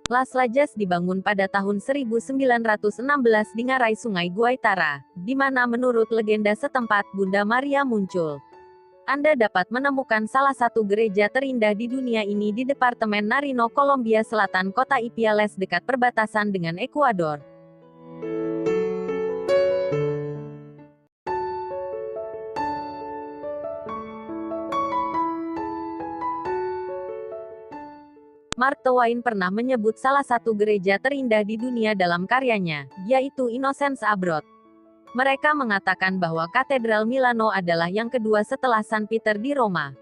Las Lajas dibangun pada tahun 1916 di ngarai Sungai Guaitara, di mana menurut legenda setempat Bunda Maria muncul. Anda dapat menemukan salah satu gereja terindah di dunia ini di Departemen Narino, Kolombia Selatan, kota Ipiales dekat perbatasan dengan Ekuador. Mark Twain pernah menyebut salah satu gereja terindah di dunia dalam karyanya, yaitu Innocents Abroad. Mereka mengatakan bahwa Katedral Milano adalah yang kedua setelah San Peter di Roma.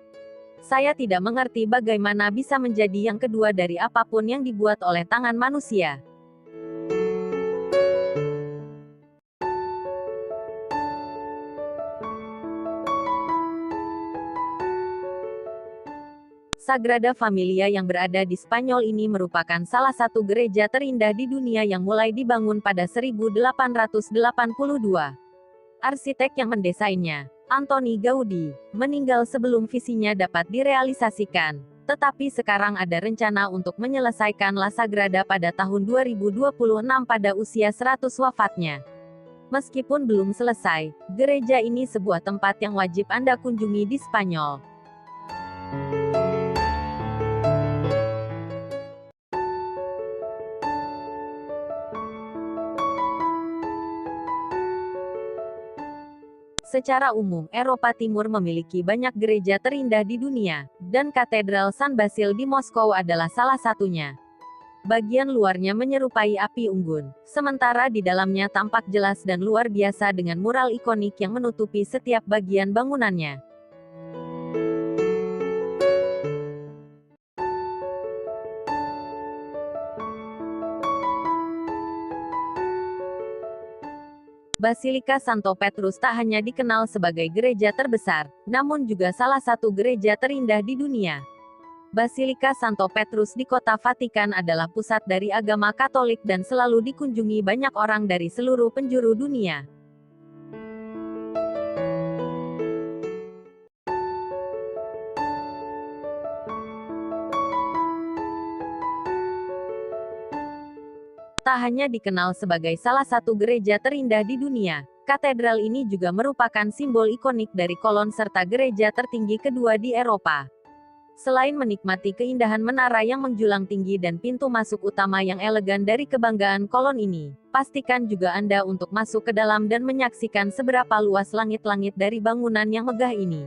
Saya tidak mengerti bagaimana bisa menjadi yang kedua dari apapun yang dibuat oleh tangan manusia. Sagrada Familia yang berada di Spanyol ini merupakan salah satu gereja terindah di dunia yang mulai dibangun pada 1882. Arsitek yang mendesainnya, Antoni Gaudi, meninggal sebelum visinya dapat direalisasikan. Tetapi sekarang ada rencana untuk menyelesaikan La Sagrada pada tahun 2026 pada usia 100 wafatnya. Meskipun belum selesai, gereja ini sebuah tempat yang wajib Anda kunjungi di Spanyol. Secara umum, Eropa Timur memiliki banyak gereja terindah di dunia, dan Katedral San Basil di Moskow adalah salah satunya. Bagian luarnya menyerupai api unggun, sementara di dalamnya tampak jelas dan luar biasa dengan mural ikonik yang menutupi setiap bagian bangunannya. Basilika Santo Petrus tak hanya dikenal sebagai gereja terbesar, namun juga salah satu gereja terindah di dunia. Basilika Santo Petrus di kota Vatikan adalah pusat dari agama Katolik dan selalu dikunjungi banyak orang dari seluruh penjuru dunia. Tak hanya dikenal sebagai salah satu gereja terindah di dunia, katedral ini juga merupakan simbol ikonik dari kolon serta gereja tertinggi kedua di Eropa. Selain menikmati keindahan menara yang menjulang tinggi dan pintu masuk utama yang elegan dari kebanggaan kolon ini, pastikan juga Anda untuk masuk ke dalam dan menyaksikan seberapa luas langit-langit dari bangunan yang megah ini.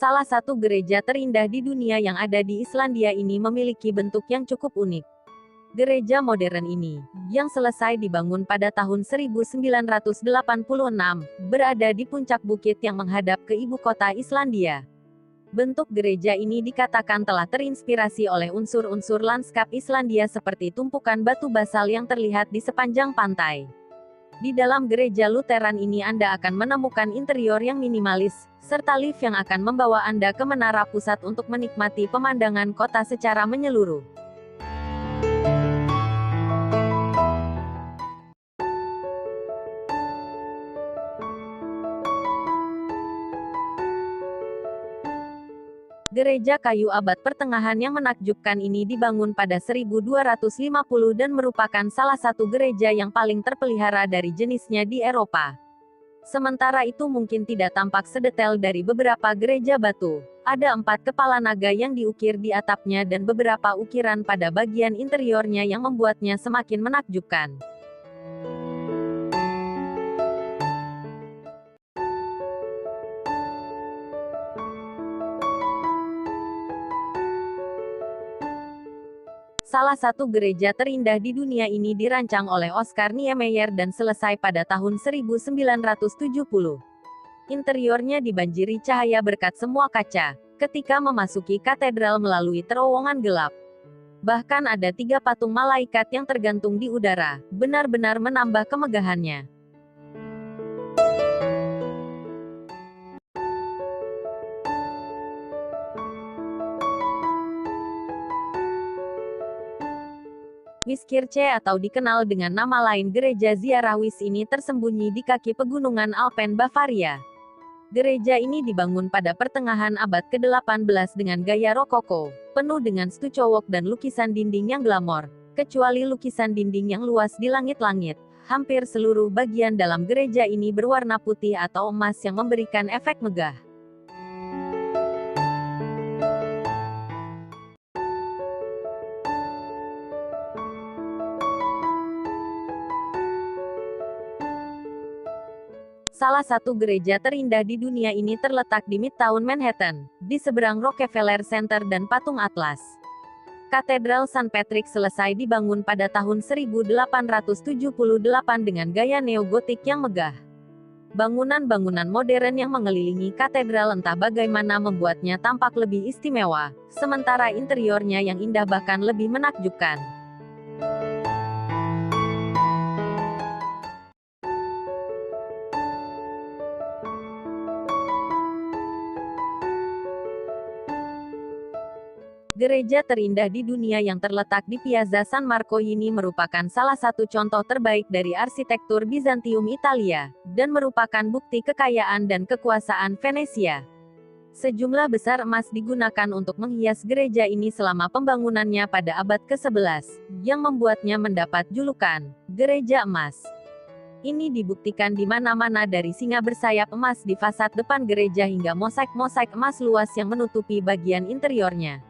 Salah satu gereja terindah di dunia yang ada di Islandia ini memiliki bentuk yang cukup unik. Gereja modern ini, yang selesai dibangun pada tahun 1986, berada di puncak bukit yang menghadap ke ibu kota Islandia. Bentuk gereja ini dikatakan telah terinspirasi oleh unsur-unsur lanskap Islandia seperti tumpukan batu basal yang terlihat di sepanjang pantai. Di dalam gereja Lutheran ini Anda akan menemukan interior yang minimalis, serta lift yang akan membawa Anda ke menara pusat untuk menikmati pemandangan kota secara menyeluruh. Gereja kayu abad pertengahan yang menakjubkan ini dibangun pada 1250 dan merupakan salah satu gereja yang paling terpelihara dari jenisnya di Eropa. Sementara itu mungkin tidak tampak sedetail dari beberapa gereja batu. Ada 4 kepala naga yang diukir di atapnya dan beberapa ukiran pada bagian interiornya yang membuatnya semakin menakjubkan. Salah satu gereja terindah di dunia ini dirancang oleh Oscar Niemeyer dan selesai pada tahun 1970. Interiornya dibanjiri cahaya berkat semua kaca, ketika memasuki katedral melalui terowongan gelap. Bahkan ada 3 patung malaikat yang tergantung di udara, benar-benar menambah kemegahannya. Wiskirche atau dikenal dengan nama lain Gereja Ziarah Wies ini tersembunyi di kaki pegunungan Alpen Bavaria. Gereja ini dibangun pada pertengahan abad ke-18 dengan gaya rokoko, penuh dengan stucco dan lukisan dinding yang glamor. Kecuali lukisan dinding yang luas di langit-langit, hampir seluruh bagian dalam gereja ini berwarna putih atau emas yang memberikan efek megah. Salah satu gereja terindah di dunia ini terletak di Midtown Manhattan, di seberang Rockefeller Center dan Patung Atlas. Katedral St. Patrick selesai dibangun pada tahun 1878 dengan gaya neo-gotik yang megah. Bangunan-bangunan modern yang mengelilingi katedral entah bagaimana membuatnya tampak lebih istimewa, sementara interiornya yang indah bahkan lebih menakjubkan. Gereja terindah di dunia yang terletak di Piazza San Marco ini merupakan salah satu contoh terbaik dari arsitektur Bizantium Italia, dan merupakan bukti kekayaan dan kekuasaan Venesia. Sejumlah besar emas digunakan untuk menghias gereja ini selama pembangunannya pada abad ke-11, yang membuatnya mendapat julukan Gereja Emas. Ini dibuktikan di mana-mana dari singa bersayap emas di fasad depan gereja hingga mosaik-mosaik emas luas yang menutupi bagian interiornya.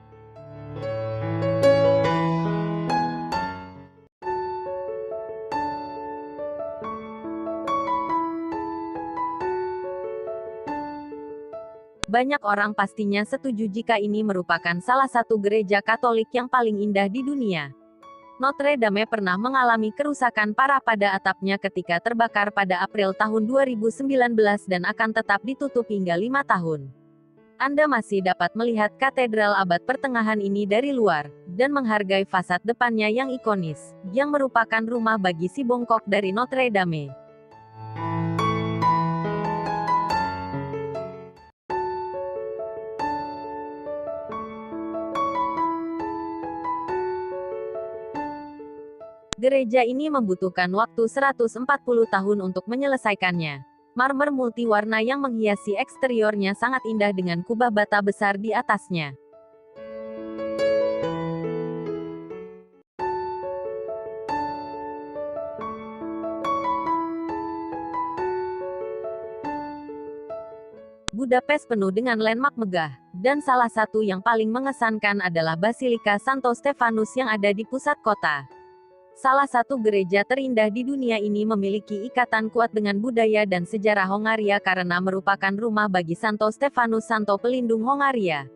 Banyak orang pastinya setuju jika ini merupakan salah satu gereja Katolik yang paling indah di dunia. Notre Dame pernah mengalami kerusakan parah pada atapnya ketika terbakar pada April tahun 2019 dan akan tetap ditutup hingga 5 tahun. Anda masih dapat melihat katedral abad pertengahan ini dari luar, dan menghargai fasad depannya yang ikonis, yang merupakan rumah bagi si bongkok dari Notre Dame. Gereja ini membutuhkan waktu 140 tahun untuk menyelesaikannya. Marmer multiwarna yang menghiasi eksteriornya sangat indah dengan kubah bata besar di atasnya. Budapest penuh dengan landmark megah, dan salah satu yang paling mengesankan adalah Basilika Santo Stefanus yang ada di pusat kota. Salah satu gereja terindah di dunia ini memiliki ikatan kuat dengan budaya dan sejarah Hongaria karena merupakan rumah bagi Santo Stefanus, santo pelindung Hongaria.